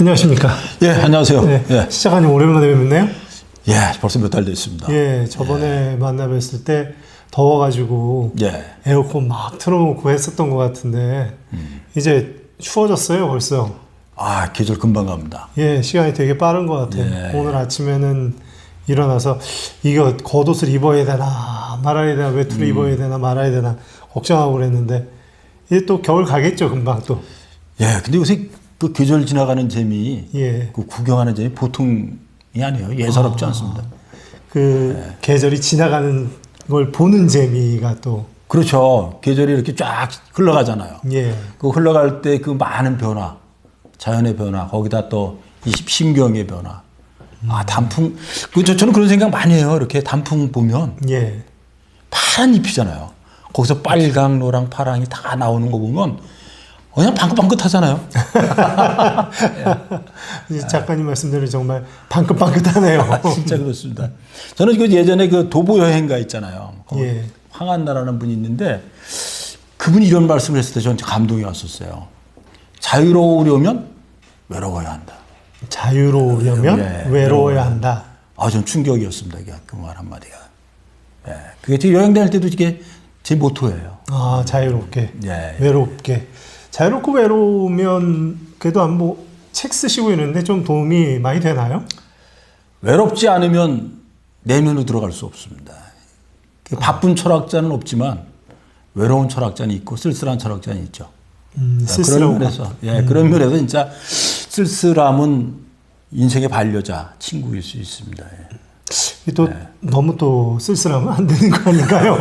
안녕하십니까. 예, 안녕하세요. 네, 예. 시작한 지 오랜만에 뵙네요. 예, 벌써 몇 달 됐습니다. 예, 저번에 만나 뵀을 때 더워가지고 예. 에어컨 막 틀어놓고 했었던 것 같은데 이제 추워졌어요, 벌써. 아, 계절 금방 갑니다. 예, 시간이 되게 빠른 것 같아요. 예. 오늘 아침에는 일어나서 이거 겉옷을 입어야 되나 말아야 되나 외투를 입어야 되나 말아야 되나 걱정하고 그랬는데 이제 또 겨울 가겠죠, 금방 또. 예, 근데 요새 그 계절 지나가는 재미, 예. 그 구경하는 재미 보통이 아니에요. 예사롭지 않습니다. 그 계절이 지나가는 걸 보는 재미가 또. 그렇죠. 계절이 이렇게 쫙 흘러가잖아요. 예. 그 흘러갈 때 그 많은 변화, 자연의 변화, 거기다 또 이 심경의 변화. 아, 단풍. 저는 그런 생각 많이 해요. 이렇게 단풍 보면 예. 파란 잎이잖아요. 거기서 빨강, 노랑, 파랑이 다 나오는 거 보면 그냥 방긋방긋하잖아요. 이 작가님 말씀대로 정말 방긋방긋하네요. 진짜 그렇습니다. 저는 그 예전에 그 도보 여행가 있잖아요. 예. 황한나라는 분이 있는데 그분이 이런 말씀을 했을 때 저는 감동이 왔었어요. 자유로우려면 외로워야 한다. 자유로우려면 예, 외로워야 한다. 아, 전 충격이었습니다. 그 말 한마디가. 예. 그게 제 여행 다닐 때도 이게 제 모토예요. 아, 자유롭게. 예. 외롭게. 자유롭고 외로우면 그래도 뭐 책 쓰시고 있는데 좀 도움이 많이 되나요? 외롭지 않으면 내면으로 들어갈 수 없습니다. 바쁜 철학자는 없지만 외로운 철학자는 있고 쓸쓸한 철학자는 있죠. 그런 면에서, 그런 면에서 진짜 쓸쓸함은 인생의 반려자, 친구일 수 있습니다. 또 너무 또 쓸쓸하면 안 되는 거 아닌가요?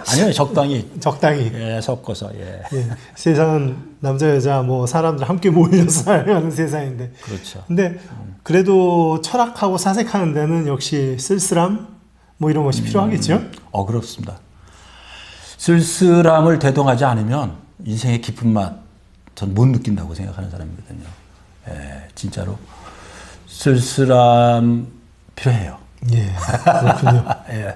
아니요, 적당히. 적당히. 예, 섞어서, 예. 예, 세상은 남자 여자 뭐 사람들 함께 모여서 살아가는 세상인데. 그렇죠. 근데 그래도 철학하고 사색하는 데는 역시 쓸쓸함 뭐 이런 것이 필요하겠죠? 그렇습니다. 쓸쓸함을 대동하지 않으면 인생의 깊은 맛 전 못 느낀다고 생각하는 사람이거든요. 예, 진짜로 쓸쓸함 필요해요. 예, 그렇군요. 예.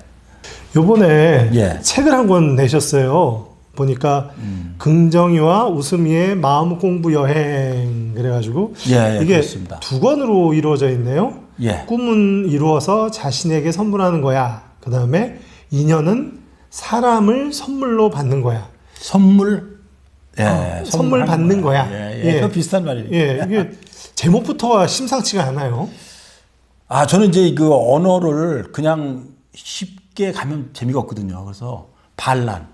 요번에 예. 책을 한 권 내셨어요. 보니까 긍정이와 웃음이의 마음 공부 여행 그래가지고 예, 이게 그렇습니다. 두 권으로 이루어져 있네요. 예. 꿈은 이루어서 자신에게 선물하는 거야. 그 다음에 인연은 사람을 선물로 받는 거야. 선물, 예, 선물 받는 거야. 예, 예. 그 비슷한 말이에요. 예, 이게 제목부터가 심상치가 않아요. 아, 저는 이제 그 언어를 그냥 쉽게 가면 재미가 없거든요. 그래서 반란,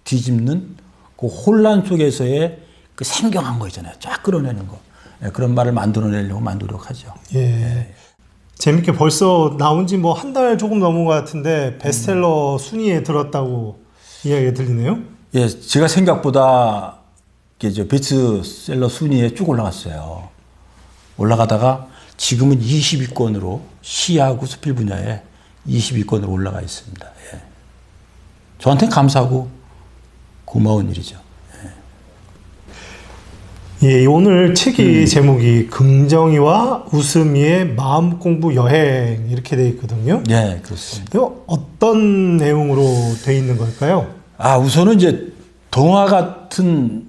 뒤집는 그 혼란 속에서의 그 생경한 거 있잖아요. 쫙 끌어내는 거. 예, 그런 말을 만들어내려고 노력하죠. 예. 재밌게 벌써 나온 지 뭐 한 달 조금 넘은 것 같은데 베스트셀러 순위에 들었다고 이야기가 들리네요. 예, 제가 생각보다 이게 베스트셀러 순위에 쭉 올라갔어요. 올라가다가 지금은 20위권으로 시하고 수필 분야에 20위권으로 올라가 있습니다. 예. 저한테 감사하고 고마운 일이죠. 예, 오늘 책이 제목이 긍정이와 웃음이의 마음 공부 여행 이렇게 돼 있거든요. 예, 그렇습니다. 이거 어떤 내용으로 돼 있는 걸까요? 아, 우선은 이제 동화 같은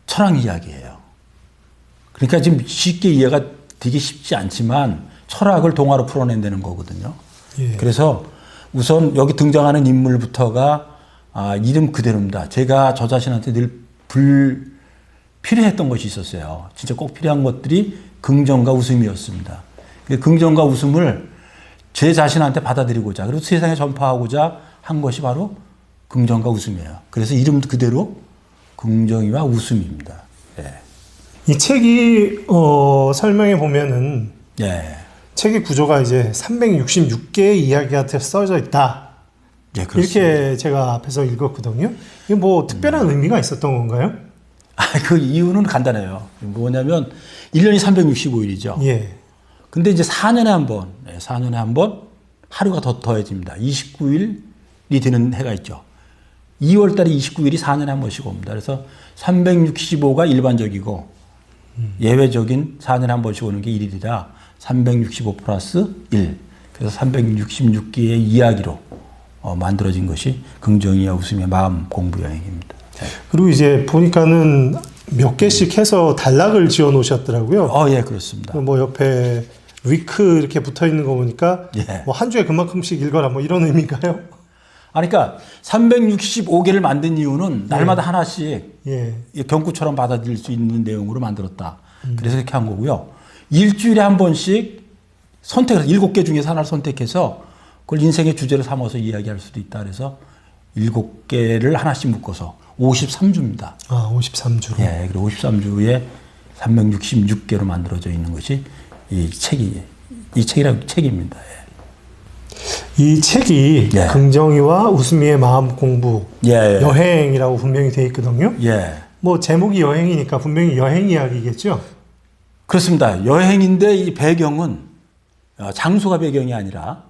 철학 이야기예요. 그러니까 지금 쉽게 이해가 되기 쉽지 않지만 철학을 동화로 풀어낸다는 거거든요. 예. 그래서 우선 여기 등장하는 인물부터가 이름 그대로입니다. 제가 저 자신한테 늘 필요했던 것이 있었어요. 진짜 꼭 필요한 것들이 긍정과 웃음이었습니다. 긍정과 웃음을 제 자신한테 받아들이고자 그리고 세상에 전파하고자 한 것이 바로 긍정과 웃음이에요. 그래서 이름 그대로 긍정이와 웃음입니다. 예. 이 책이 설명해 보면은 예. 책의 구조가 이제 366개의 이야기가 써져 있다. 예, 그렇습니다. 이렇게 제가 앞에서 읽었거든요. 이게 뭐 특별한 의미가 있었던 건가요? 그 이유는 간단해요. 뭐냐면 1년이 365일이죠. 예. 근데 이제 4년에 한 번 하루가 더 더해집니다. 29일이 되는 해가 있죠. 2월 달에 29일이 4년에 한 번씩 옵니다. 그래서 365가 일반적이고 예외적인 4년에 한 번씩 오는 게 1일이라 365 플러스 1. 그래서 366개의 이야기로 만들어진 것이 긍정이와 웃음의 마음 공부 여행입니다. 그리고 이제 보니까는 몇 개씩 해서 단락을 지어 놓으셨더라고요. 예, 그렇습니다. 뭐 옆에 위크 이렇게 붙어 있는 거 보니까 예. 뭐 한 주에 그만큼씩 읽어라 뭐 이런 의미인가요? 그러니까 365개를 만든 이유는 날마다 하나씩 예. 경구처럼 받아들일 수 있는 내용으로 만들었다. 그래서 이렇게 한 거고요. 일주일에 한 번씩 선택해서 7개 중에서 하나를 선택해서 그걸 인생의 주제로 삼아서 이야기할 수도 있다. 그래서 7개를 하나씩 묶어서 53주입니다. 아, 53주로. 예, 그리고 53주에 366개로 만들어져 있는 것이 이 책입니다. 예. 이 책이 예. 긍정이와 웃음이의 마음 공부, 예. 여행이라고 분명히 되어 있거든요. 예. 뭐 제목이 여행이니까 분명히 여행 이야기겠죠. 그렇습니다. 여행인데 이 배경은 장소가 배경이 아니라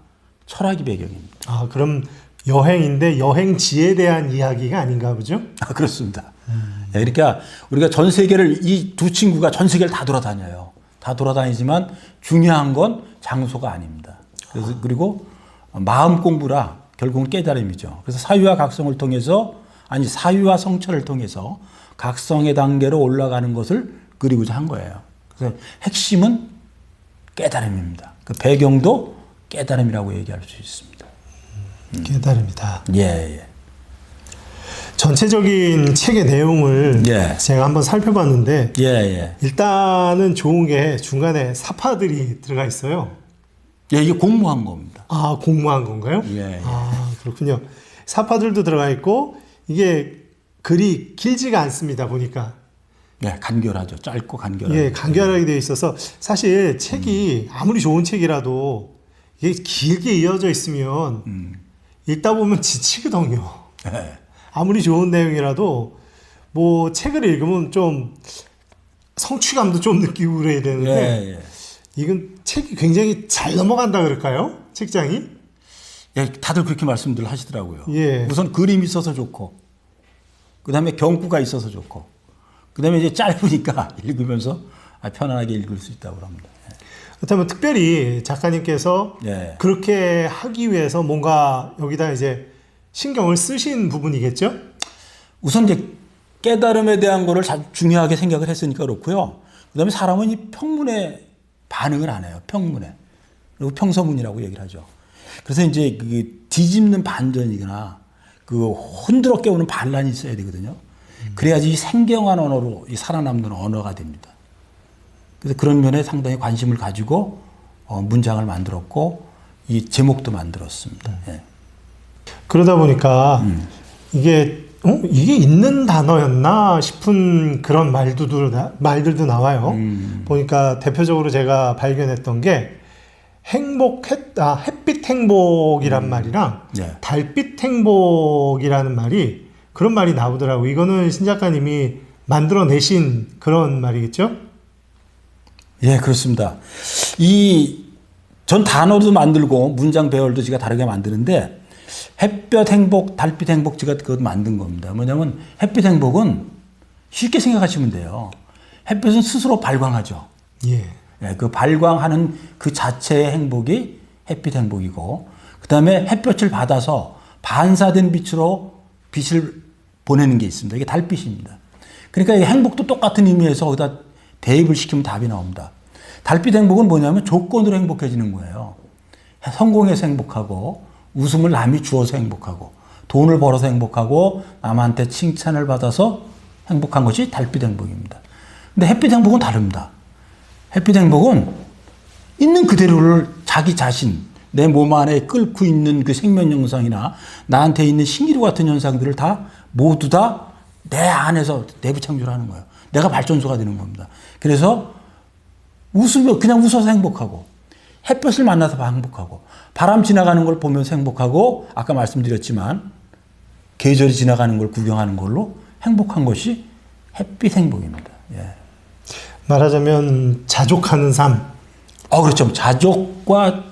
철학이 배경입니다. 아, 그럼 여행인데 여행지에 대한 이야기가 아닌가 보죠? 그렇습니다. 예, 그러니까 우리가 전 세계를 이 두 친구가 전 세계를 다 돌아다녀요. 다 돌아다니지만 중요한 건 장소가 아닙니다. 그래서 그리고 마음 공부라 결국은 깨달음이죠. 그래서 사유와 각성을 통해서 사유와 성찰을 통해서 각성의 단계로 올라가는 것을 그리고자 한 거예요. 그래서 핵심은 깨달음입니다. 그 배경도 깨달음이라고 얘기할 수 있습니다. 깨달음이다. 예. 전체적인 책의 내용을 예. 제가 한번 살펴봤는데 예. 일단은 좋은 게 중간에 사파들이 들어가 있어요. 예, 이게 공모한 겁니다. 아, 공모한 건가요? 예. 아, 그렇군요. 사파들도 들어가 있고 이게 글이 길지가 않습니다. 보니까. 예, 간결하죠. 짧고 간결하죠. 예, 간결하게 되어 있어서 사실 책이 아무리 좋은 책이라도 이게 길게 이어져 있으면 읽다 보면 지치거든요. 예. 아무리 좋은 내용이라도 뭐 책을 읽으면 좀 성취감도 좀 느끼고 그래야 되는데 예. 이건 책이 굉장히 잘 넘어간다 그럴까요? 책장이? 예, 다들 그렇게 말씀들 하시더라고요. 예. 우선 그림이 있어서 좋고, 그 다음에 경구가 있어서 좋고, 그 다음에 이제 짧으니까 읽으면서 편안하게 읽을 수 있다고 합니다. 그렇다면 특별히 작가님께서 예. 그렇게 하기 위해서 뭔가 여기다 이제 신경을 쓰신 부분이겠죠? 우선 이제 깨달음에 대한 거를 중요하게 생각을 했으니까 그렇고요. 그 다음에 사람은 이 평문에 반응을 안 해요. 평문에. 그리고 평서문이라고 얘기를 하죠. 그래서 이제 그 뒤집는 반전이거나 그 흔들어 깨우는 반란이 있어야 되거든요. 그래야지 이 생경한 언어로 이 살아남는 언어가 됩니다. 그래서 그런 면에 상당히 관심을 가지고 문장을 만들었고 이 제목도 만들었습니다. 예. 그러다 보니까 이게 있는 단어였나 싶은 그런 말들도 나와요. 보니까 대표적으로 제가 발견했던 게 햇빛 행복이란 말이랑 네. 달빛 행복이라는 말이 그런 말이 나오더라고요. 이거는 신 작가님이 만들어내신 그런 말이겠죠? 예, 그렇습니다. 전 단어도 만들고 문장 배열도 제가 다르게 만드는데 햇볕 행복, 달빛 행복 제가 그것 만든 겁니다. 뭐냐면 햇빛 행복은 쉽게 생각하시면 돼요. 햇볕은 스스로 발광하죠. 예. 예, 그 발광하는 그 자체의 행복이 햇빛 행복이고, 그 다음에 햇볕을 받아서 반사된 빛으로 빛을 보내는 게 있습니다. 이게 달빛입니다. 그러니까 이 행복도 똑같은 의미에서 거기다 대입을 시키면 답이 나옵니다. 달빛 행복은 뭐냐면 조건으로 행복해지는 거예요. 성공해서 행복하고, 웃음을 남이 주어서 행복하고, 돈을 벌어서 행복하고, 남한테 칭찬을 받아서 행복한 것이 달빛 행복입니다. 근데 햇빛 행복은 다릅니다. 햇빛 행복은 있는 그대로를 자기 자신, 내 몸 안에 끓고 있는 그 생명 현상이나 나한테 있는 신기루 같은 현상들을 모두 다 내 안에서 내부 창조를 하는 거예요. 내가 발전소가 되는 겁니다. 그래서 그냥 웃어서 행복하고, 햇볕을 만나서 행복하고, 바람 지나가는 걸 보면서 행복하고, 아까 말씀드렸지만 계절이 지나가는 걸 구경하는 걸로 행복한 것이 햇빛 행복입니다. 예. 말하자면 자족하는 삶. 그렇죠. 자족과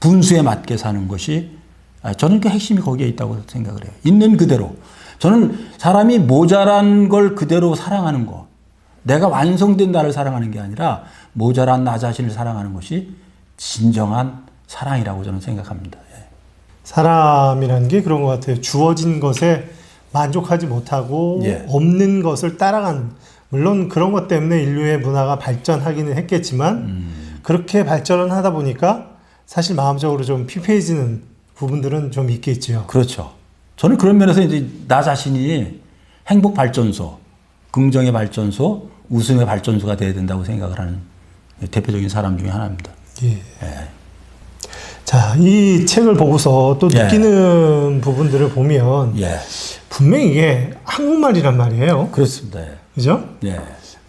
분수에 맞게 사는 것이 저는 그 핵심이 거기에 있다고 생각을 해요. 있는 그대로. 저는 사람이 모자란 걸 그대로 사랑하는 거. 내가 완성된 나를 사랑하는 게 아니라 모자란 나 자신을 사랑하는 것이 진정한 사랑이라고 저는 생각합니다. 예. 사람이라는 게 그런 것 같아요. 주어진 것에 만족하지 못하고 예. 없는 것을 따라가는, 물론 그런 것 때문에 인류의 문화가 발전하기는 했겠지만 그렇게 발전을 하다 보니까 사실 마음적으로 좀 피폐해지는 부분들은 좀 있겠죠. 그렇죠. 저는 그런 면에서 이제 나 자신이 행복 발전소, 긍정의 발전소, 웃음의 발전소가 돼야 된다고 생각을 하는 대표적인 사람 중에 하나입니다. 예. 예. 자, 이 책을 보고서 또 예. 느끼는 부분들을 보면 예. 분명히 이게 한국말이란 말이에요. 그렇습니다. 예. 그죠? 예.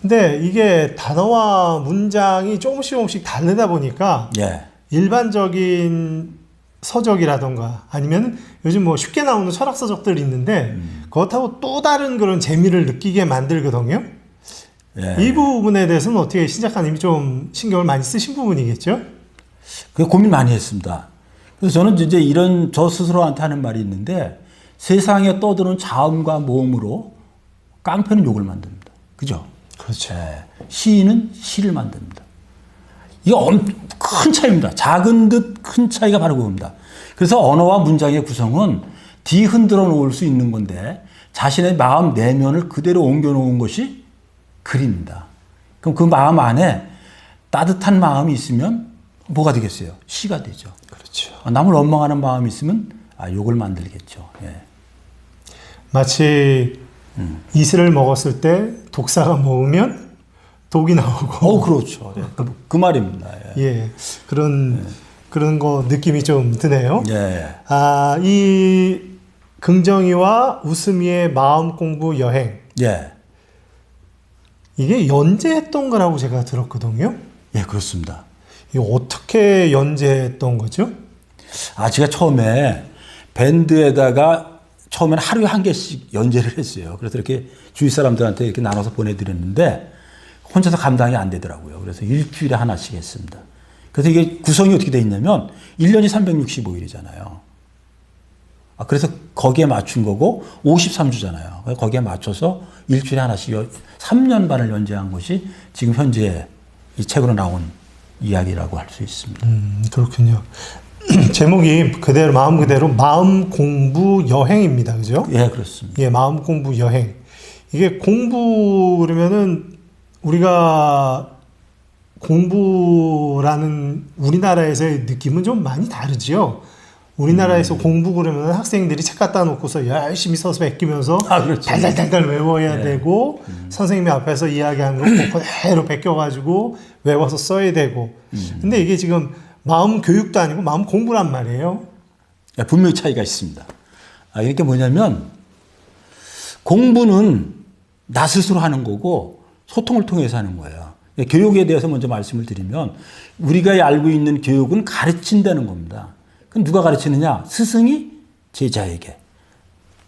근데 이게 단어와 문장이 조금씩 다르다 보니까 예. 일반적인 서적이라던가 아니면 요즘 뭐 쉽게 나오는 철학서적들이 있는데 그렇다고 또 다른 그런 재미를 느끼게 만들거든요. 예. 이 부분에 대해서는 어떻게 신 작가님이 좀 신경을 많이 쓰신 부분이겠죠? 그 고민 많이 했습니다. 그래서 저는 이제 이런 저 스스로한테 하는 말이 있는데 세상에 떠드는 자음과 모음으로 깡패는 욕을 만듭니다. 그죠? 그렇죠. 예. 시인은 시를 만듭니다. 이게 큰 차이입니다. 작은 듯 큰 차이가 바로 그겁니다. 그래서 언어와 문장의 구성은 흔들어 놓을 수 있는 건데 자신의 마음 내면을 그대로 옮겨 놓은 것이 글입니다. 그럼 그 마음 안에 따뜻한 마음이 있으면 뭐가 되겠어요? 시가 되죠. 그렇죠. 남을 원망하는 마음이 있으면 욕을 만들겠죠. 예. 마치 이슬을 먹었을 때 독사가 먹으면 독이 나오고. 그렇죠. 예. 그 말입니다. 예. 예. 그런 거 느낌이 좀 드네요. 예. 아, 이 긍정이와 웃음이의 마음 공부 여행. 예. 이게 연재했던 거라고 제가 들었거든요. 예, 그렇습니다. 이거 어떻게 연재했던 거죠? 제가 처음에 밴드에다가 처음에는 하루에 한 개씩 연재를 했어요. 그래서 이렇게 주위 사람들한테 이렇게 나눠서 보내드렸는데 혼자서 감당이 안 되더라고요. 그래서 일주일에 하나씩 했습니다. 그래서 이게 구성이 어떻게 돼 있냐면 1년이 365일이잖아요. 그래서 거기에 맞춘 거고 53주잖아요. 거기에 맞춰서 일주일에 하나씩 3년 반을 연재한 것이 지금 현재 이 책으로 나온 이야기라고 할 수 있습니다. 그렇군요. 제목이 그대로 마음 그대로 마음 공부 여행입니다. 그죠? 예, 그렇습니다. 예, 마음 공부 여행. 이게 공부 그러면은 우리가 공부라는 우리나라에서의 느낌은 좀 많이 다르지요. 우리나라에서 공부 그러면 학생들이 책 갖다 놓고서 열심히 서서 베끼면서 그렇죠. 달달달달 외워야 되고 선생님이 앞에서 이야기하는 거 그대로 베껴가지고 외워서 써야 되고. 근데 이게 지금 마음 교육도 아니고 마음 공부란 말이에요. 분명히 차이가 있습니다. 이게 뭐냐면 공부는 나 스스로 하는 거고 소통을 통해서 하는 거예요. 교육에 대해서 먼저 말씀을 드리면 우리가 알고 있는 교육은 가르친다는 겁니다. 그럼 누가 가르치느냐? 스승이 제자에게,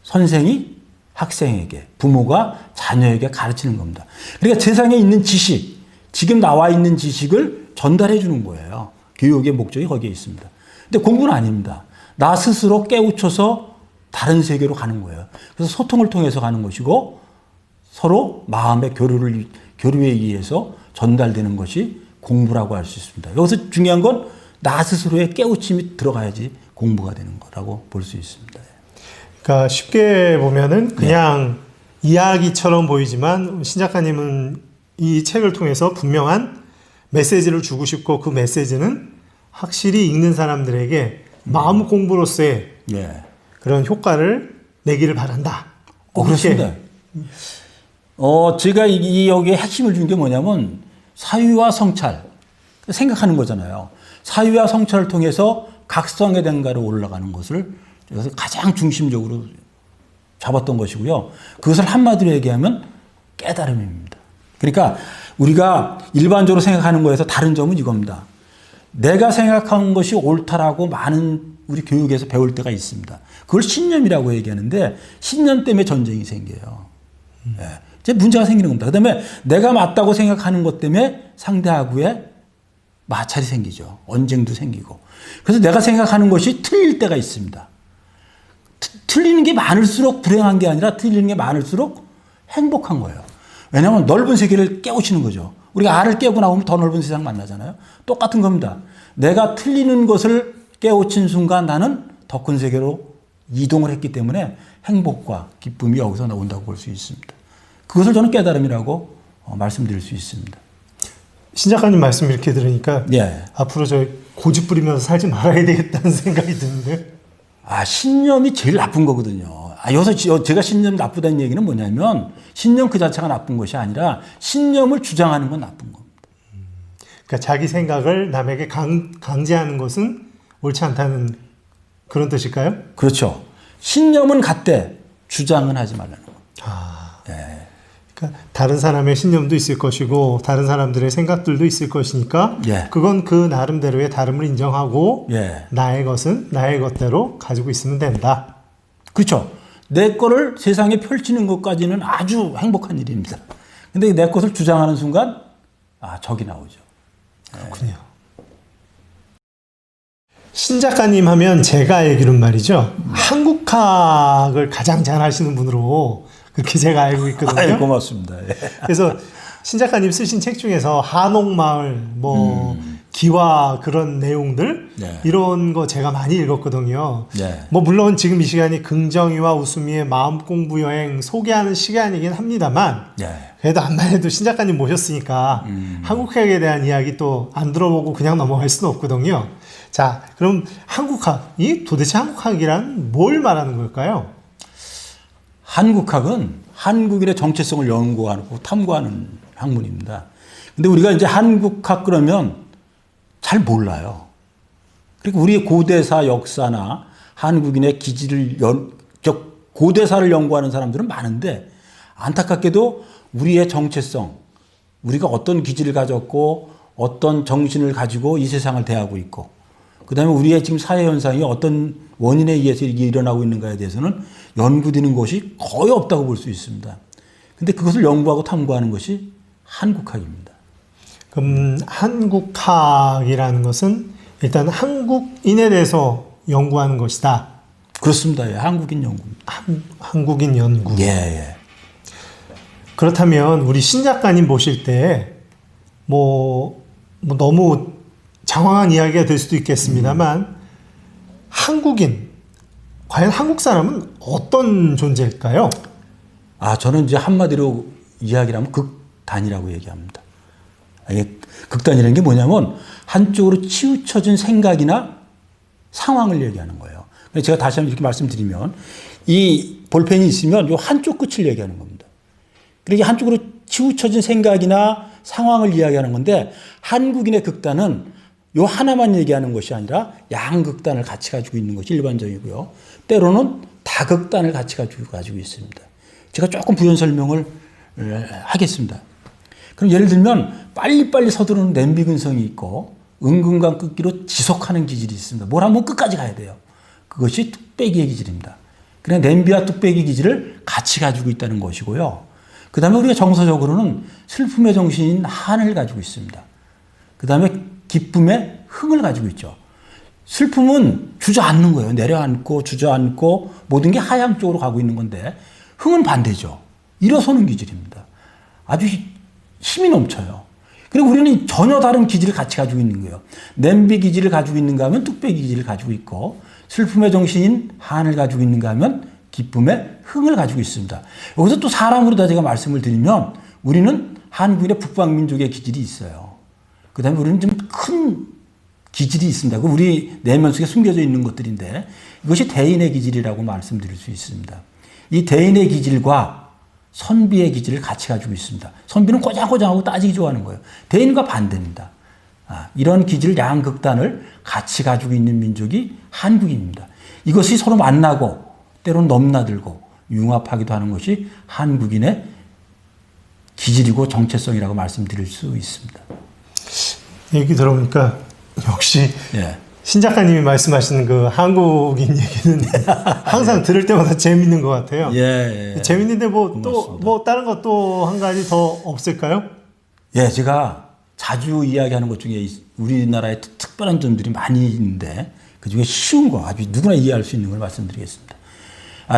선생이 학생에게, 부모가 자녀에게 가르치는 겁니다. 그러니까 세상에 있는 지식, 지금 나와 있는 지식을 전달해 주는 거예요. 교육의 목적이 거기에 있습니다. 근데 공부는 아닙니다. 나 스스로 깨우쳐서 다른 세계로 가는 거예요. 그래서 소통을 통해서 가는 것이고 서로 마음의 교류에 의해서 전달되는 것이 공부라고 할 수 있습니다. 여기서 중요한 건 나 스스로의 깨우침이 들어가야지 공부가 되는 거라고 볼 수 있습니다. 그러니까 쉽게 보면은 그냥 이야기처럼 보이지만 신 작가님은 이 책을 통해서 분명한 메시지를 주고 싶고 그 메시지는 확실히 읽는 사람들에게 마음 공부로서의 그런 효과를 내기를 바란다. 그렇습니다. 제가 여기에 핵심을 준 게 뭐냐면 사유와 성찰 생각하는 거잖아요. 사유와 성찰을 통해서 각성의 댕가로 올라가는 것을 여기서 가장 중심적으로 잡았던 것이고요. 그것을 한마디로 얘기하면 깨달음입니다. 그러니까 우리가 일반적으로 생각하는 거에서 다른 점은 이겁니다. 내가 생각한 것이 옳다라고 많은 우리 교육에서 배울 때가 있습니다. 그걸 신념이라고 얘기하는데 신념 때문에 전쟁이 생겨요. 이제 문제가 생기는 겁니다. 그 다음에 내가 맞다고 생각하는 것 때문에 상대하고의 마찰이 생기죠. 언쟁도 생기고. 그래서 내가 생각하는 것이 틀릴 때가 있습니다. 틀리는 게 많을수록 불행한 게 아니라 틀리는 게 많을수록 행복한 거예요. 왜냐하면 넓은 세계를 깨우치는 거죠. 우리가 알을 깨고 나오면 더 넓은 세상 만나잖아요. 똑같은 겁니다. 내가 틀리는 것을 깨우친 순간 나는 더 큰 세계로 이동을 했기 때문에 행복과 기쁨이 여기서 나온다고 볼 수 있습니다. 그것을 저는 깨달음이라고 말씀드릴 수 있습니다. 신 작가님 말씀 이렇게 들으니까 예. 앞으로 저 고집 부리면서 살지 말아야 되겠다는 생각이 드는데. 신념이 제일 나쁜 거거든요. 여기서 제가 신념 나쁘다는 얘기는 뭐냐면 신념 그 자체가 나쁜 것이 아니라 신념을 주장하는 건 나쁜 겁니다. 그러니까 자기 생각을 남에게 강제하는 것은 옳지 않다는 그런 뜻일까요? 그렇죠. 신념은 갖되 주장은 하지 말라는 겁니다. 예. 그러니까 다른 사람의 신념도 있을 것이고 다른 사람들의 생각들도 있을 것이니까 예. 그건 그 나름대로의 다름을 인정하고 예. 나의 것은 나의 것대로 가지고 있으면 된다. 그렇죠. 내 거를 세상에 펼치는 것까지는 아주 행복한 일입니다. 근데 내 것을 주장하는 순간 적이 나오죠. 그렇군요. 신 작가님 하면 제가 알기로는 말이죠. 한국학을 가장 잘 하시는 분으로 그렇게 제가 알고 있거든요. 고맙습니다. 예. 그래서 신 작가님 쓰신 책 중에서 한옥마을, 기와 그런 내용들 네. 이런 거 제가 많이 읽었거든요. 네. 물론 지금 이 시간이 긍정이와 웃음이의 마음 공부 여행 소개하는 시간이긴 합니다만 네. 그래도 안만해도 신 작가님 모셨으니까 한국학에 대한 이야기 또 안 들어보고 그냥 넘어갈 수는 없거든요. 자, 그럼 한국학이 도대체 한국학이란 뭘 말하는 걸까요? 한국학은 한국인의 정체성을 연구하고 탐구하는 학문입니다. 근데 우리가 이제 한국학 그러면 잘 몰라요. 그리고 우리의 고대사 역사나 한국인의 기질을 고대사를 연구하는 사람들은 많은데 안타깝게도 우리의 정체성, 우리가 어떤 기질을 가졌고 어떤 정신을 가지고 이 세상을 대하고 있고 그 다음에 우리의 지금 사회 현상이 어떤 원인에 의해서 이게 일어나고 있는가에 대해서는 연구되는 것이 거의 없다고 볼 수 있습니다. 근데 그것을 연구하고 탐구하는 것이 한국학입니다. 그럼 한국학이라는 것은 일단 한국인에 대해서 연구하는 것이다. 그렇습니다. 예, 한국인 연구입니다. 한국인 연구. 예. 그렇다면 우리 신 작가님 보실 때 너무 장황한 이야기가 될 수도 있겠습니다만 한국인, 과연 한국 사람은 어떤 존재일까요? 저는 이제 한마디로 이야기를 하면 극단이라고 얘기합니다. 극단이라는 게 뭐냐면 한쪽으로 치우쳐진 생각이나 상황을 얘기하는 거예요. 제가 다시 한번 이렇게 말씀드리면 이 볼펜이 있으면 이 한쪽 끝을 얘기하는 겁니다. 그러니까 한쪽으로 치우쳐진 생각이나 상황을 이야기하는 건데 한국인의 극단은 요 하나만 얘기하는 것이 아니라 양극단을 같이 가지고 있는 것이 일반적이고요. 때로는 다극단을 같이 가지고 있습니다. 제가 조금 부연 설명을 하겠습니다. 그럼 예를 들면 빨리빨리 서두르는 냄비 근성이 있고 은근감 끊기로 지속하는 기질이 있습니다. 뭘 하면 끝까지 가야 돼요. 그것이 뚝배기의 기질입니다. 그냥 냄비와 뚝배기 기질을 같이 가지고 있다는 것이고요. 그 다음에 우리가 정서적으로는 슬픔의 정신인 한을 가지고 있습니다. 그 다음에 기쁨의 흥을 가지고 있죠. 슬픔은 주저앉는 거예요. 내려앉고 주저앉고 모든 게 하향 쪽으로 가고 있는 건데 흥은 반대죠. 일어서는 기질입니다. 아주 힘이 넘쳐요. 그리고 우리는 전혀 다른 기질을 같이 가지고 있는 거예요. 냄비 기질을 가지고 있는가 하면 뚝배기 기질을 가지고 있고 슬픔의 정신인 한을 가지고 있는가 하면 기쁨의 흥을 가지고 있습니다. 여기서 또 사람으로 다 제가 말씀을 드리면 우리는 한국인의 북방민족의 기질이 있어요. 그 다음에 우리는 좀 큰 기질이 있습니다. 우리 내면 속에 숨겨져 있는 것들인데 이것이 대인의 기질이라고 말씀드릴 수 있습니다. 이 대인의 기질과 선비의 기질을 같이 가지고 있습니다. 선비는 꼬장꼬장하고 따지기 좋아하는 거예요. 대인과 반대입니다. 이런 기질 양극단을 같이 가지고 있는 민족이 한국인입니다. 이것이 서로 만나고 때로는 넘나들고 융합하기도 하는 것이 한국인의 기질이고 정체성이라고 말씀드릴 수 있습니다. 얘기 들어보니까 역시 신 작가님이 말씀하시는 그 한국인 얘기는 항상 들을 때마다 재밌는 것 같아요. 재밌는데 또 다른 것도 한 가지 더 없을까요? 제가 자주 이야기하는 것 중에 우리나라의 특별한 점들이 많이 있는데 그 중에 쉬운 거 아주 누구나 이해할 수 있는 걸 말씀드리겠습니다.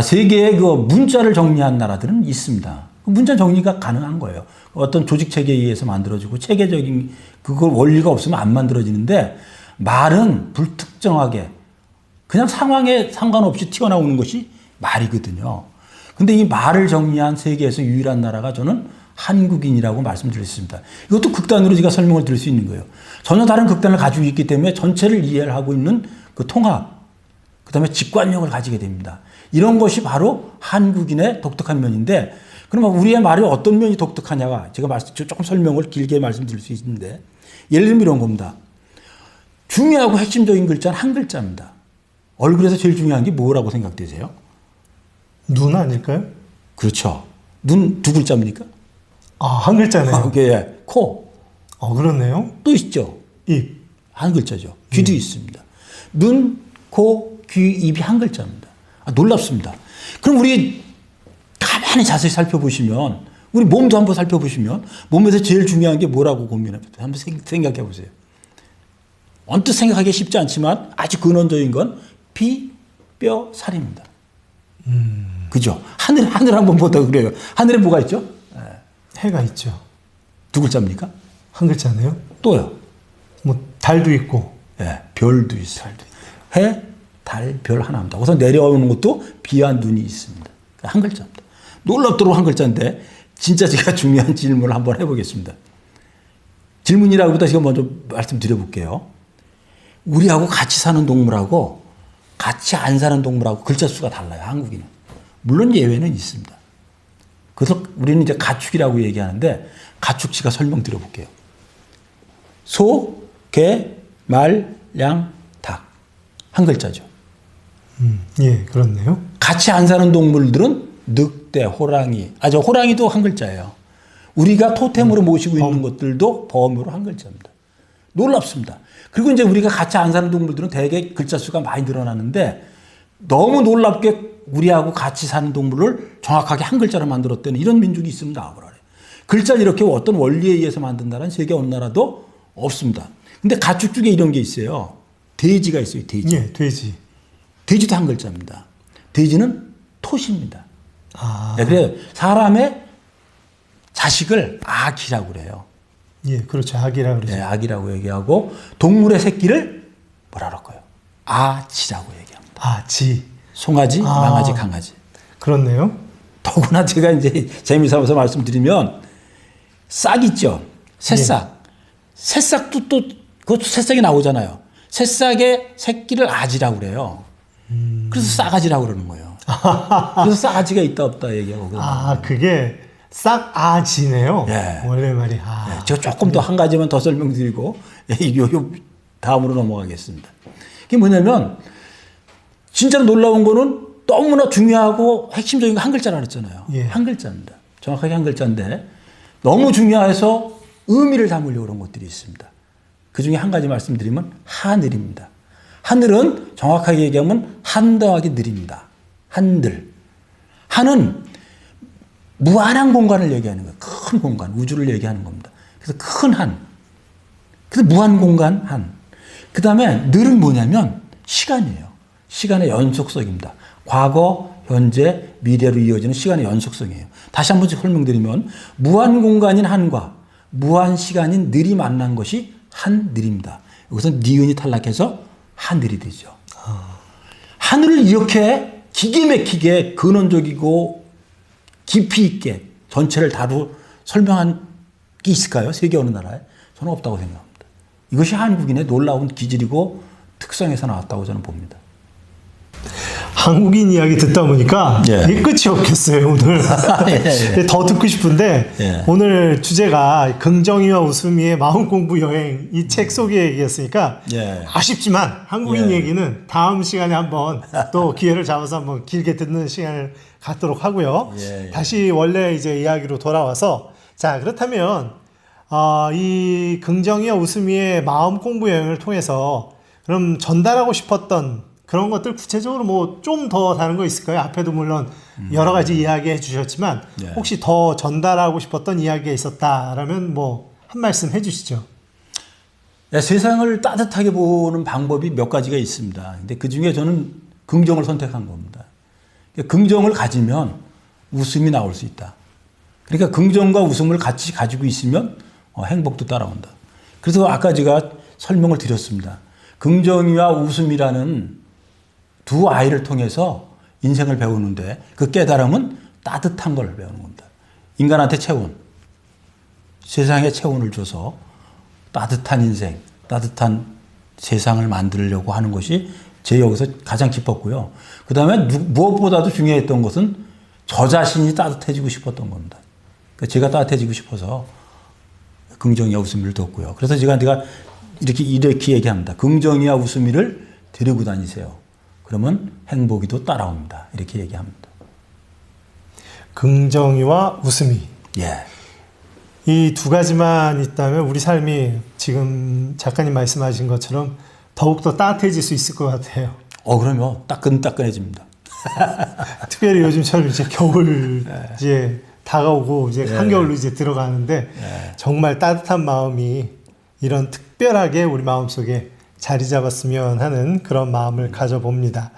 세계의 그 문자를 정리한 나라들은 있습니다. 문자 정리가 가능한 거예요. 어떤 조직 체계에 의해서 만들어지고 체계적인 그걸 원리가 없으면 안 만들어지는데 말은 불특정하게 그냥 상황에 상관없이 튀어나오는 것이 말이거든요. 근데 이 말을 정리한 세계에서 유일한 나라가 저는 한국인이라고 말씀드렸습니다. 이것도 극단으로 제가 설명을 드릴 수 있는 거예요. 전혀 다른 극단을 가지고 있기 때문에 전체를 이해를 하고 있는 그 통합, 그 다음에 직관력을 가지게 됩니다. 이런 것이 바로 한국인의 독특한 면인데, 그러면 우리의 말이 어떤 면이 독특하냐가 제가 조금 설명을 길게 말씀드릴 수 있는데, 예를 들면 이런 겁니다. 중요하고 핵심적인 글자는 한 글자입니다. 얼굴에서 제일 중요한 게 뭐라고 생각되세요? 눈 아닐까요? 그렇죠. 눈 두 글자입니까? 아, 한 글자네요. 예. 코. 그렇네요. 또 있죠. 입. 한 글자죠. 귀도 있습니다. 눈, 코, 귀, 입이 한 글자입니다. 놀랍습니다. 그럼 우리 가만히 자세히 살펴보시면, 우리 몸도 한번 살펴보시면, 몸에서 제일 중요한 게 뭐라고 고민해보세요. 한번 생각해 보세요. 언뜻 생각하기 쉽지 않지만 아주 근원적인 건 피, 뼈, 살입니다. 그죠? 하늘 한번 보다 그래요. 하늘에 뭐가 있죠? 해가 있죠. 두 글자입니까? 한 글자네요. 또요. 뭐 달도 있고. 예, 별도 있어요. 해, 달, 별 하나입니다. 우선 내려오는 것도 비와 눈이 있습니다. 한 글자입니다. 놀랍도록 한 글자인데 진짜 제가 중요한 질문을 한번 해보겠습니다. 질문이라기보다 제가 먼저 말씀드려볼게요. 우리하고 같이 사는 동물하고 같이 안 사는 동물하고 글자 수가 달라요. 한국인은. 물론 예외는 있습니다. 그래서 우리는 이제 가축이라고 얘기하는데 가축 제가 설명드려볼게요. 소, 개, 말, 양, 닭. 한 글자죠. 예, 그렇네요. 같이 안 사는 동물들은 늑대, 호랑이. 저 호랑이도 한 글자예요. 우리가 토템으로 모시고 있는 것들도 범으로 한 글자입니다. 놀랍습니다. 그리고 이제 우리가 같이 안 사는 동물들은 대개 글자 수가 많이 늘어나는데 너무 놀랍게 우리하고 같이 사는 동물을 정확하게 한 글자로 만들었다는 이런 민족이 있으면 나와보라. 글자를 이렇게 어떤 원리에 의해서 만든다는 세계 어느 나라도 없습니다. 근데 가축 중에 이런 게 있어요. 돼지가 있어요. 돼지. 예, 돼지. 돼지도 한 글자입니다. 돼지는 토시입니다. 아. 네, 그래요. 사람의 자식을 아기라고 그래요. 예, 그렇죠. 아기라 그러죠. 네, 아기라고 얘기하고 동물의 새끼를 뭐라 그럴까요? 아지라고 얘기합니다. 아지. 송아지, 망아지, 강아지. 그렇네요. 더구나 제가 이제 재미삼아서 말씀드리면 싹 있죠. 새싹. 새싹도 또 그것도 새싹이 나오잖아요. 새싹의 새끼를 아지라고 그래요. 그래서 싸가지라고 그러는 거예요. 그래서 싸가지가 있다 없다 얘기하고 그러는 그게 싹아지네요. 예. 원래 말이. 네, 제가 조금 더 한 가지만 더 설명드리고 요 다음으로 넘어가겠습니다. 이게 뭐냐면 진짜로 놀라운 거는 너무나 중요하고 핵심적인 거 한 글자라 그랬잖아요. 예. 한 글자입니다. 정확하게 한 글자인데 너무 중요해서 의미를 담으려고 그런 것들이 있습니다. 그 중에 한 가지 말씀드리면 하늘입니다. 하늘은 정확하게 얘기하면 한 더하기 늘입니다. 한들. 한은 무한한 공간을 얘기하는 거예요. 큰 공간, 우주를 얘기하는 겁니다. 그래서 큰 한. 그래서 무한 공간 한. 그 다음에 늘은 뭐냐면 시간이에요. 시간의 연속성입니다. 과거, 현재, 미래로 이어지는 시간의 연속성이에요. 다시 한번 설명드리면 무한 공간인 한과 무한 시간인 늘이 만난 것이 한늘입니다. 여기서 니은이 탈락해서 하늘이 되죠. 하늘을 이렇게 기계 막히게 근원적이고 깊이 있게 전체를 설명한 게 있을까요? 세계 어느 나라에? 저는 없다고 생각합니다. 이것이 한국인의 놀라운 기질이고 특성에서 나왔다고 저는 봅니다. 한국인 이야기 듣다 보니까 이게 끝이 없겠어요, 오늘. 더 듣고 싶은데 오늘 주제가 긍정이와 웃음이의 마음 공부 여행 이 책 속의 얘기였으니까 아쉽지만 한국인 얘기는 다음 시간에 한번 또 기회를 잡아서 한번 길게 듣는 시간을 갖도록 하고요. 다시 원래 이제 이야기로 돌아와서 자, 그렇다면 이 긍정이와 웃음이의 마음 공부 여행을 통해서 그럼 전달하고 싶었던 그런 것들 구체적으로 뭐 좀 더 다른 거 있을까요? 앞에도 물론 여러 가지 이야기해 주셨지만 혹시 더 전달하고 싶었던 이야기가 있었다라면 뭐 한 말씀 해 주시죠. 세상을 따뜻하게 보는 방법이 몇 가지가 있습니다. 근데 그 중에 저는 긍정을 선택한 겁니다. 긍정을 가지면 웃음이 나올 수 있다. 그러니까 긍정과 웃음을 같이 가지고 있으면 행복도 따라온다. 그래서 아까 제가 설명을 드렸습니다. 긍정이와 웃음이라는 두 아이를 통해서 인생을 배우는데 그 깨달음은 따뜻한 걸 배우는 겁니다. 인간한테 체온, 세상에 체온을 줘서 따뜻한 인생, 따뜻한 세상을 만들려고 하는 것이 제 여기서 가장 깊었고요. 그 다음에 무엇보다도 중요했던 것은 저 자신이 따뜻해지고 싶었던 겁니다. 그러니까 제가 따뜻해지고 싶어서 긍정이와 웃음이를 뒀고요. 그래서 제가 이렇게 얘기합니다. 긍정이와 웃음이를 데리고 다니세요. 그러면 행복이도 따라옵니다. 이렇게 얘기합니다. 긍정이와 웃음이. 예. 이 두 가지만 있다면 우리 삶이 지금 작가님 말씀하신 것처럼 더욱더 따뜻해질 수 있을 것 같아요. 그럼요. 따끈따끈해집니다. 특별히 요즘처럼 이제 겨울 이제 다가오고 이제 한겨울로 이제 들어가는데 정말 따뜻한 마음이 이런 특별하게 우리 마음속에 자리 잡았으면 하는 그런 마음을 가져봅니다.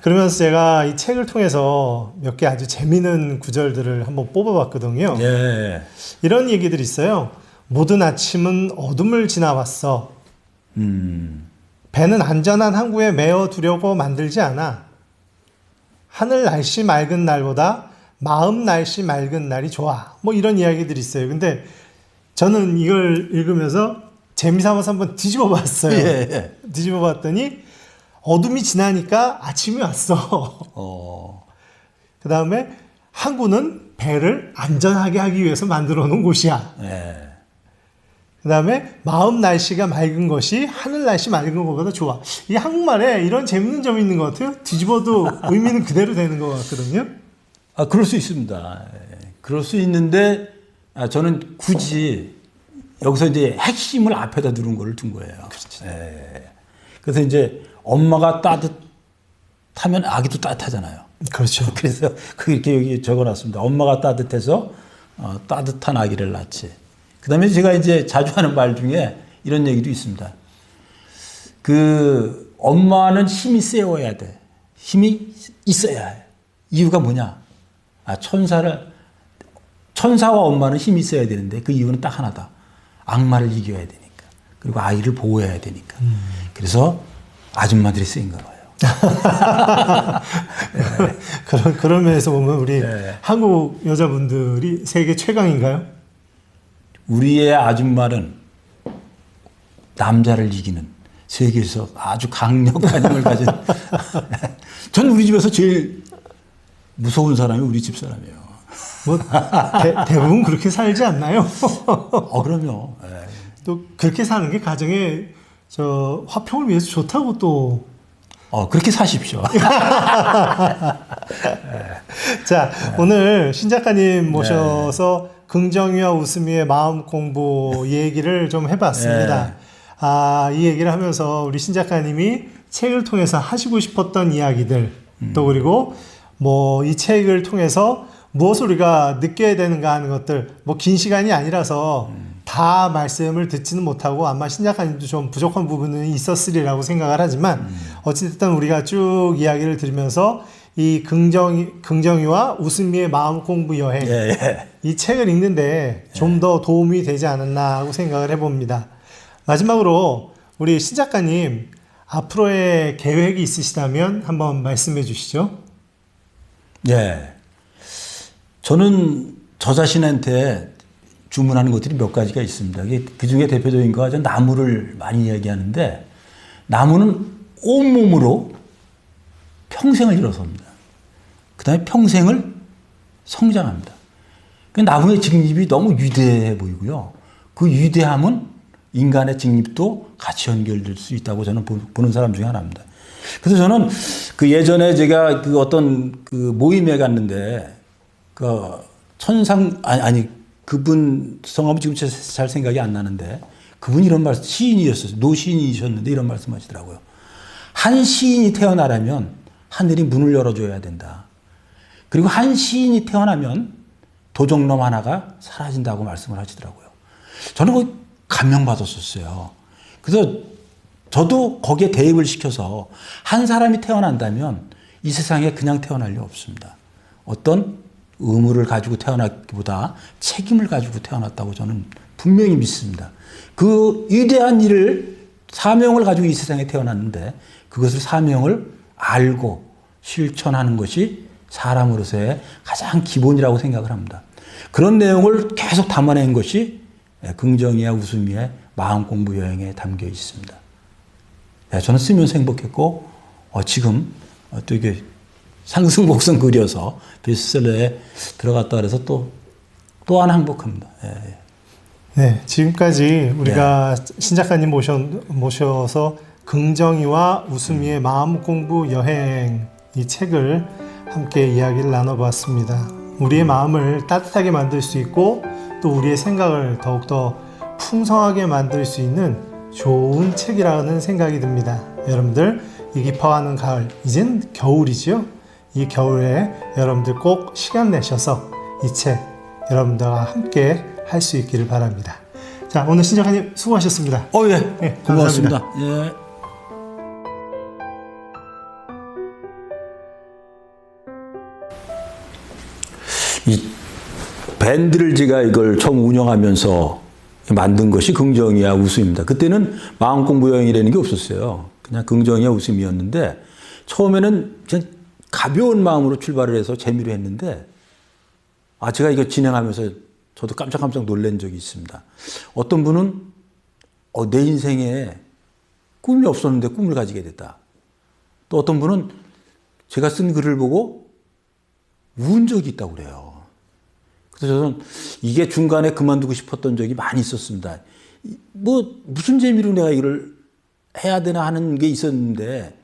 그러면서 제가 이 책을 통해서 몇 개 아주 재미있는 구절들을 한번 뽑아봤거든요. 예. 이런 얘기들이 있어요. 모든 아침은 어둠을 지나왔어. 배는 안전한 항구에 메어 두려고 만들지 않아. 하늘 날씨 맑은 날보다 마음 날씨 맑은 날이 좋아. 뭐 이런 이야기들이 있어요. 근데 저는 이걸 읽으면서 재미삼아서 한번 뒤집어 봤어요. 예. 뒤집어 봤더니 어둠이 지나니까 아침이 왔어. 그 다음에 항구는 배를 안전하게 하기 위해서 만들어 놓은 곳이야. 예. 그 다음에 마음 날씨가 맑은 것이 하늘 날씨 맑은 것보다 좋아. 이 한국말에 이런 재밌는 점이 있는 것 같아요. 뒤집어도 의미는 그대로 되는 것 같거든요. 그럴 수 있습니다. 그럴 수 있는데 저는 굳이 여기서 이제 핵심을 앞에다 두는 걸 둔 거예요. 그렇죠. 그래서 이제 엄마가 따뜻하면 아기도 따뜻하잖아요. 그렇죠. 그래서 이렇게 여기 적어놨습니다. 엄마가 따뜻해서 따뜻한 아기를 낳지. 그 다음에 제가 이제 자주 하는 말 중에 이런 얘기도 있습니다. 엄마는 힘이 세워야 돼. 힘이 있어야 해. 이유가 뭐냐? 천사와 엄마는 힘이 있어야 되는데 그 이유는 딱 하나다. 악마를 이겨야 되니까. 그리고 아이를 보호해야 되니까. 그래서 아줌마들이 쓰인가 봐요. 그런 면에서 보면 우리 한국 여자분들이 세계 최강인가요? 우리의 아줌마는 남자를 이기는 세계에서 아주 강력한 힘을 가진. 전 우리 집에서 제일 무서운 사람이 우리 집 사람이에요. 뭐 대부분 그렇게 살지 않나요? 그럼요. 또 그렇게 사는 게 가정의 화평을 위해서 좋다고 또. 그렇게 사십시오. 자, 오늘 신 작가님 모셔서 긍정이와 웃음이의 마음 공부 얘기를 좀 해봤습니다. 이 얘기를 하면서 우리 신 작가님이 책을 통해서 하시고 싶었던 이야기들, 또 그리고 뭐 이 책을 통해서 무엇을 우리가 느껴야 되는가 하는 것들, 뭐 긴 시간이 아니라서 다 말씀을 듣지는 못하고 아마 신 작가님도 좀 부족한 부분은 있었으리라고 생각을 하지만 어찌됐든 우리가 쭉 이야기를 들으면서 이 긍정이와 웃음이의 마음 공부 여행 이 책을 읽는데 좀 더 도움이 되지 않았나 하고 생각을 해봅니다. 마지막으로 우리 신 작가님 앞으로의 계획이 있으시다면 한번 말씀해 주시죠. 저는 저 자신한테 주문하는 것들이 몇 가지가 있습니다. 그 중에 대표적인 거가 나무를 많이 이야기하는데 나무는 온몸으로 평생을 일어섭니다. 그 다음에 평생을 성장합니다. 나무의 직립이 너무 위대해 보이고요. 그 위대함은 인간의 직립도 같이 연결될 수 있다고 저는 보는 사람 중에 하나입니다. 그래서 저는 예전에 제가 어떤 모임에 갔는데 그분 성함은 지금 잘 생각이 안 나는데 그분이 이런 말씀, 시인이었어요. 노시인이셨는데 이런 말씀 하시더라고요. 한 시인이 태어나려면 하늘이 문을 열어줘야 된다. 그리고 한 시인이 태어나면 도적놈 하나가 사라진다고 말씀을 하시더라고요. 저는 감명받았었어요. 그래서 저도 거기에 대입을 시켜서 한 사람이 태어난다면 이 세상에 그냥 태어날 리 없습니다. 어떤 의무를 가지고 태어났기보다 책임을 가지고 태어났다고 저는 분명히 믿습니다. 그 위대한 일을, 사명을 가지고 이 세상에 태어났는데 그것을 사명을 알고 실천하는 것이 사람으로서의 가장 기본이라고 생각을 합니다. 그런 내용을 계속 담아낸 것이 긍정이야 웃음이의 마음공부 여행에 담겨 있습니다. 저는 쓰면서 행복했고 지금 또 이게 상승곡선 그려서 베스트셀러에 들어갔다 그래서 또 하나 행복합니다. 네, 지금까지 우리가 신 작가님 모셔서 긍정이와 웃음이의 마음공부 여행 이 책을 함께 이야기를 나눠봤습니다. 우리의 마음을 따뜻하게 만들 수 있고 또 우리의 생각을 더욱더 풍성하게 만들 수 있는 좋은 책이라는 생각이 듭니다. 여러분들 이 깊어가는 가을, 이젠 겨울이지요. 이 겨울에 여러분들 꼭 시간 내셔서 이 책 여러분들과 함께 할 수 있기를 바랍니다. 자, 오늘 신 작가님 수고하셨습니다. 예. 네, 고맙습니다. 감사합니다. 예. 이 밴드를 제가 이걸 처음 운영하면서 만든 것이 긍정이야 웃음입니다. 그때는 마음공부 여행이라는 게 없었어요. 그냥 긍정이야 웃음이었는데 처음에는 그냥 가벼운 마음으로 출발을 해서 재미로 했는데 제가 이거 진행하면서 저도 깜짝깜짝 놀란 적이 있습니다. 어떤 분은 내 인생에 꿈이 없었는데 꿈을 가지게 됐다. 또 어떤 분은 제가 쓴 글을 보고 운 적이 있다고 그래요. 그래서 저는 이게 중간에 그만두고 싶었던 적이 많이 있었습니다. 무슨 재미로 내가 이걸 해야 되나 하는 게 있었는데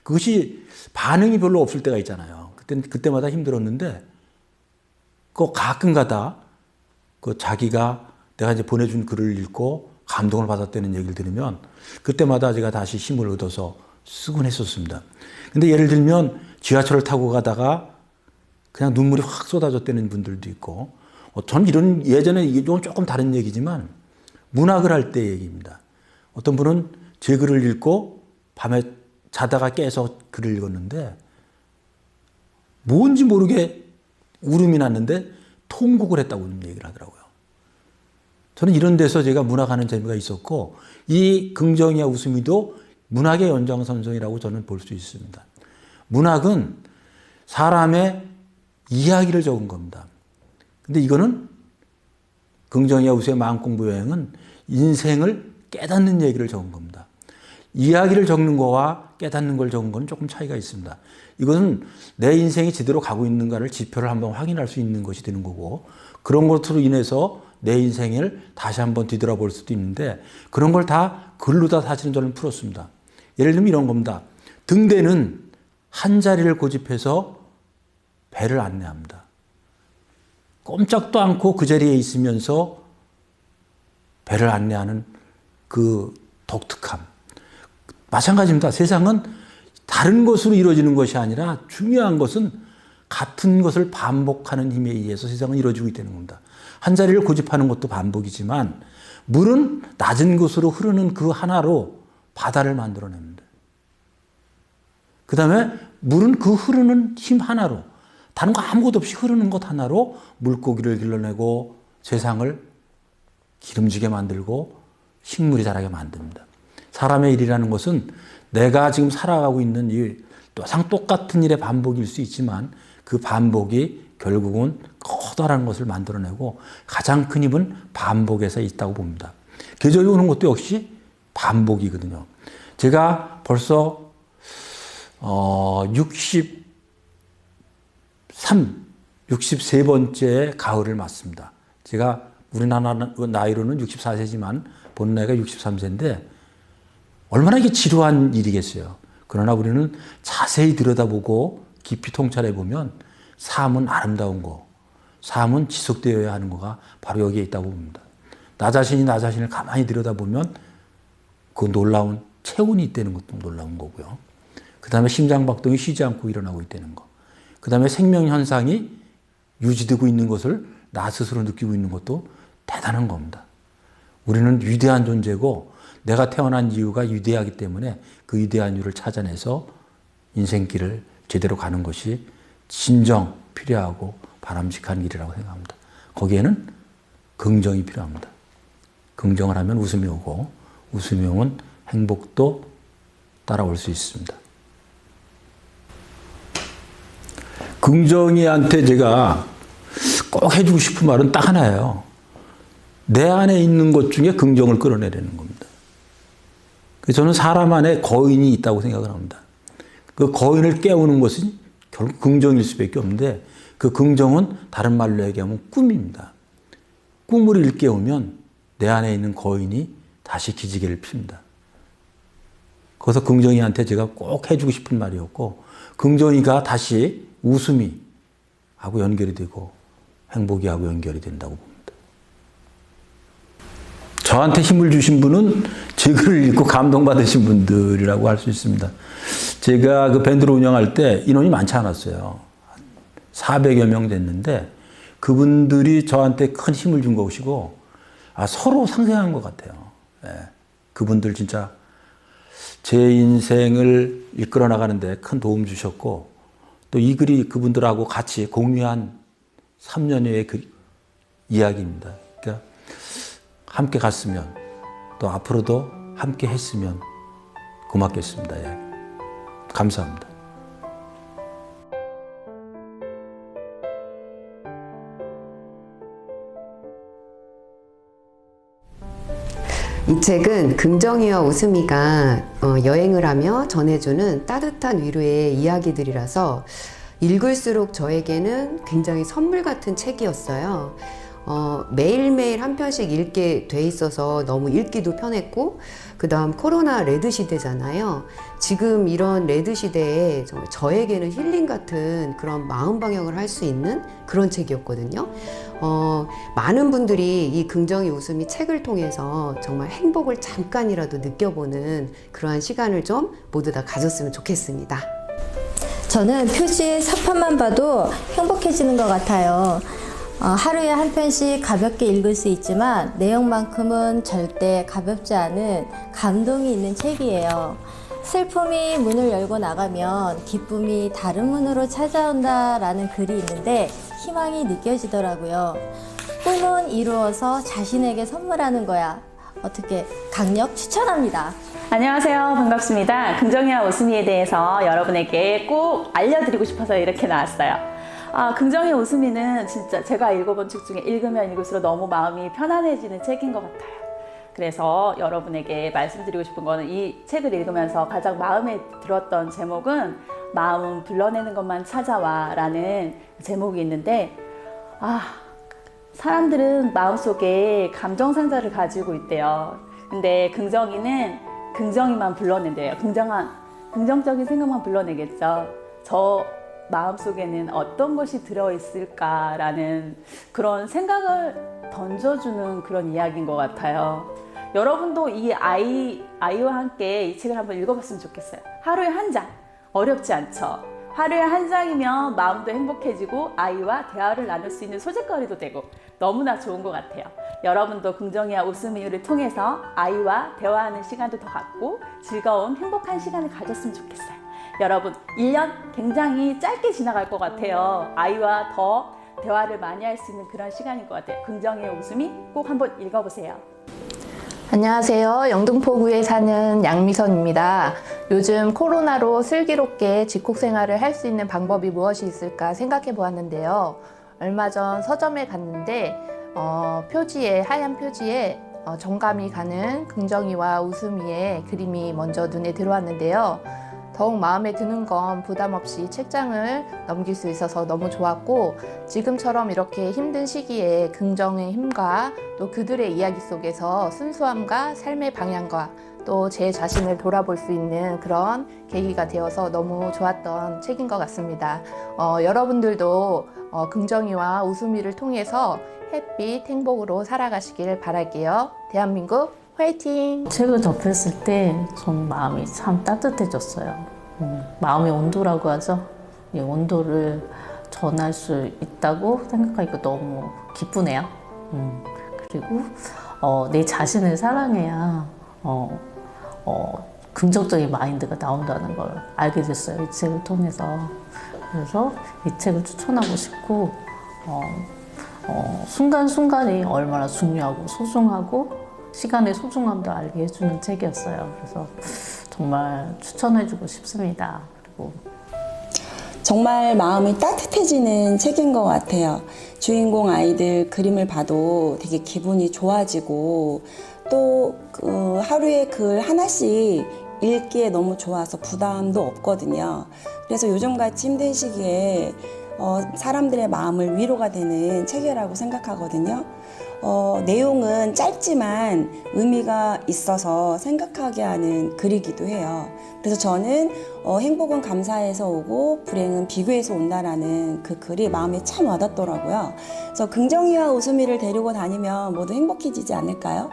그것이 반응이 별로 없을 때가 있잖아요. 그때마다 힘들었는데 가끔 가다 자기가 내가 이제 보내준 글을 읽고 감동을 받았다는 얘기를 들으면 그때마다 제가 다시 힘을 얻어서 쓰곤 했었습니다. 근데 예를 들면 지하철을 타고 가다가 그냥 눈물이 확 쏟아졌다는 분들도 있고 전 예전에 이게 조금 다른 얘기지만 문학을 할 때 얘기입니다. 어떤 분은 제 글을 읽고 밤에 자다가 깨서 글을 읽었는데 뭔지 모르게 울음이 났는데 통곡을 했다고 얘기를 하더라고요. 저는 이런 데서 제가 문학하는 재미가 있었고 이 긍정이야 웃음이도 문학의 연장선상이라고 저는 볼 수 있습니다. 문학은 사람의 이야기를 적은 겁니다. 근데 이거는 긍정이야 웃음의 마음공부 여행은 인생을 깨닫는 얘기를 적은 겁니다. 이야기를 적는 거와 깨닫는 걸 적은 건 조금 차이가 있습니다. 이것은 내 인생이 제대로 가고 있는가를 지표를 한번 확인할 수 있는 것이 되는 거고 그런 것으로 인해서 내 인생을 다시 한번 뒤돌아볼 수도 있는데 그런 걸 다 글로 다 사실은 저는 풀었습니다. 예를 들면 이런 겁니다. 등대는 한 자리를 고집해서 배를 안내합니다. 꼼짝도 않고 그 자리에 있으면서 배를 안내하는 그 독특함. 마찬가지입니다. 세상은 다른 것으로 이루어지는 것이 아니라 중요한 것은 같은 것을 반복하는 힘에 의해서 세상은 이루어지고 있다는 겁니다. 한 자리를 고집하는 것도 반복이지만 물은 낮은 곳으로 흐르는 그 하나로 바다를 만들어냅니다. 그 다음에 물은 그 흐르는 힘 하나로 다른 거 아무것도 없이 흐르는 것 하나로 물고기를 길러내고 세상을 기름지게 만들고 식물이 자라게 만듭니다. 사람의 일이라는 것은 내가 지금 살아가고 있는 일, 똑같은 일의 반복일 수 있지만 그 반복이 결국은 커다란 것을 만들어내고 가장 큰 힘은 반복에서 있다고 봅니다. 계절이 오는 것도 역시 반복이거든요. 제가 벌써 63번째 가을을 맞습니다. 제가 우리나라 나이로는 64세지만 본 나이가 63세인데 얼마나 이게 지루한 일이겠어요. 그러나 우리는 자세히 들여다보고 깊이 통찰해보면 삶은 아름다운 거, 삶은 지속되어야 하는 거가 바로 여기에 있다고 봅니다. 나 자신이 나 자신을 가만히 들여다보면 그 놀라운 체온이 있다는 것도 놀라운 거고요. 그 다음에 심장박동이 쉬지 않고 일어나고 있다는 거. 그 다음에 생명현상이 유지되고 있는 것을 나 스스로 느끼고 있는 것도 대단한 겁니다. 우리는 위대한 존재고 내가 태어난 이유가 위대하기 때문에 그 위대한 이유를 찾아내서 인생길을 제대로 가는 것이 진정 필요하고 바람직한 일이라고 생각합니다. 거기에는 긍정이 필요합니다. 긍정을 하면 웃음이 오고 웃음이 오면 행복도 따라올 수 있습니다. 긍정이한테 제가 꼭 해주고 싶은 말은 딱 하나예요. 내 안에 있는 것 중에 긍정을 끌어내려는 겁니다. 그래서 저는 사람 안에 거인이 있다고 생각을 합니다. 그 거인을 깨우는 것은 결국 긍정일 수밖에 없는데 그 긍정은 다른 말로 얘기하면 꿈입니다. 꿈을 일깨우면 내 안에 있는 거인이 다시 기지개를 핍니다. 그래서 긍정이한테 제가 꼭 해주고 싶은 말이었고 긍정이가 다시 웃음이 하고 연결이 되고 행복이 하고 연결이 된다고 봅니다. 저한테 힘을 주신 분은 제 글을 읽고 감동받으신 분들이라고 할 수 있습니다. 제가 그 밴드를 운영할 때 인원이 많지 않았어요. 400여 명 됐는데 그분들이 저한테 큰 힘을 준 것이고 서로 상생한 것 같아요. 예, 그분들 진짜 제 인생을 이끌어 나가는데 큰 도움 주셨고 또 이 글이 그분들하고 같이 공유한 3년여의 그 이야기입니다. 그러니까 함께 갔으면 또 앞으로도 함께 했으면 고맙겠습니다. 예. 감사합니다. 이 책은 긍정이와 웃음이가 여행을 하며 전해주는 따뜻한 위로의 이야기들이라서 읽을수록 저에게는 굉장히 선물 같은 책이었어요. 매일매일 한 편씩 읽게 돼 있어서 너무 읽기도 편했고 그 다음 코로나 레드 시대잖아요. 지금 이런 레드 시대에 정말 저에게는 힐링 같은 그런 마음 방역을 할 수 있는 그런 책이었거든요. 많은 분들이 이 긍정이 웃음이 책을 통해서 정말 행복을 잠깐이라도 느껴보는 그러한 시간을 좀 모두 다 가졌으면 좋겠습니다. 저는 표지의 서판만 봐도 행복해지는 것 같아요. 하루에 한 편씩 가볍게 읽을 수 있지만 내용만큼은 절대 가볍지 않은 감동이 있는 책이에요. 슬픔이 문을 열고 나가면 기쁨이 다른 문으로 찾아온다라는 글이 있는데 희망이 느껴지더라고요. 꿈은 이루어서 자신에게 선물하는 거야. 어떻게 강력 추천합니다. 안녕하세요. 반갑습니다. 긍정이와 웃음이에 대해서 여러분에게 꼭 알려드리고 싶어서 이렇게 나왔어요. 긍정의 웃음이는 진짜 제가 읽어본 책 중에 읽으면 읽을수록 너무 마음이 편안해지는 책인 것 같아요. 그래서 여러분에게 말씀드리고 싶은 거는 이 책을 읽으면서 가장 마음에 들었던 제목은 마음은 불러내는 것만 찾아와 라는 제목이 있는데 사람들은 마음속에 감정상자를 가지고 있대요. 근데 긍정이는 긍정이만 불러낸대요. 긍정적인 생각만 불러내겠죠. 저 마음속에는 어떤 것이 들어있을까라는 그런 생각을 던져주는 그런 이야기인 것 같아요. 여러분도 이 아이와 함께 이 책을 한번 읽어봤으면 좋겠어요. 하루에 한 장, 어렵지 않죠? 하루에 한 장이면 마음도 행복해지고 아이와 대화를 나눌 수 있는 소재거리도 되고 너무나 좋은 것 같아요. 여러분도 긍정이와 웃음이를 통해서 아이와 대화하는 시간도 더 갖고 즐거운 행복한 시간을 가졌으면 좋겠어요. 여러분 1년 굉장히 짧게 지나갈 것 같아요. 아이와 더 대화를 많이 할 수 있는 그런 시간인 것 같아요. 긍정의 웃음이 꼭 한번 읽어보세요. 안녕하세요. 영등포구에 사는 양미선입니다. 요즘 코로나로 슬기롭게 집콕 생활을 할 수 있는 방법이 무엇이 있을까 생각해 보았는데요. 얼마 전 서점에 갔는데 하얀 표지에 정감이 가는 긍정이와 웃음이의 그림이 먼저 눈에 들어왔는데요. 더욱 마음에 드는 건 부담 없이 책장을 넘길 수 있어서 너무 좋았고 지금처럼 이렇게 힘든 시기에 긍정의 힘과 또 그들의 이야기 속에서 순수함과 삶의 방향과 또 제 자신을 돌아볼 수 있는 그런 계기가 되어서 너무 좋았던 책인 것 같습니다. 여러분들도 긍정이와 웃음이를 통해서 햇빛 행복으로 살아가시길 바랄게요. 대한민국 화이팅! 책을 접했을 때 전 마음이 참 따뜻해졌어요. 마음의 온도라고 하죠. 이 온도를 전할 수 있다고 생각하니까 너무 기쁘네요. 그리고 내 자신을 사랑해야 긍정적인 마인드가 나온다는 걸 알게 됐어요. 이 책을 통해서. 그래서 이 책을 추천하고 싶고 순간순간이 얼마나 중요하고 소중하고 시간의 소중함도 알게 해주는 책이었어요. 그래서 정말 추천해주고 싶습니다. 그리고 정말 마음이 따뜻해지는 책인 것 같아요. 주인공 아이들 그림을 봐도 되게 기분이 좋아지고 또 그 하루에 글 하나씩 읽기에 너무 좋아서 부담도 없거든요. 그래서 요즘같이 힘든 시기에 사람들의 마음을 위로가 되는 책이라고 생각하거든요. 내용은 짧지만 의미가 있어서 생각하게 하는 글이기도 해요. 그래서 저는 행복은 감사해서 오고 불행은 비교해서 온다라는 그 글이 마음에 참 와닿더라고요. 그래서 긍정이와 웃음이를 데리고 다니면 모두 행복해지지 않을까요?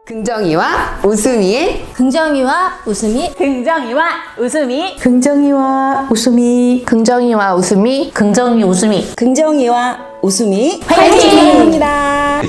긍정이와 웃음이의 긍정이와 웃음이 긍정이와 웃음이 긍정이와 웃음이 긍정이와 웃음이 긍정이 웃음이 긍정이와 웃음이 화이팅! 합니다.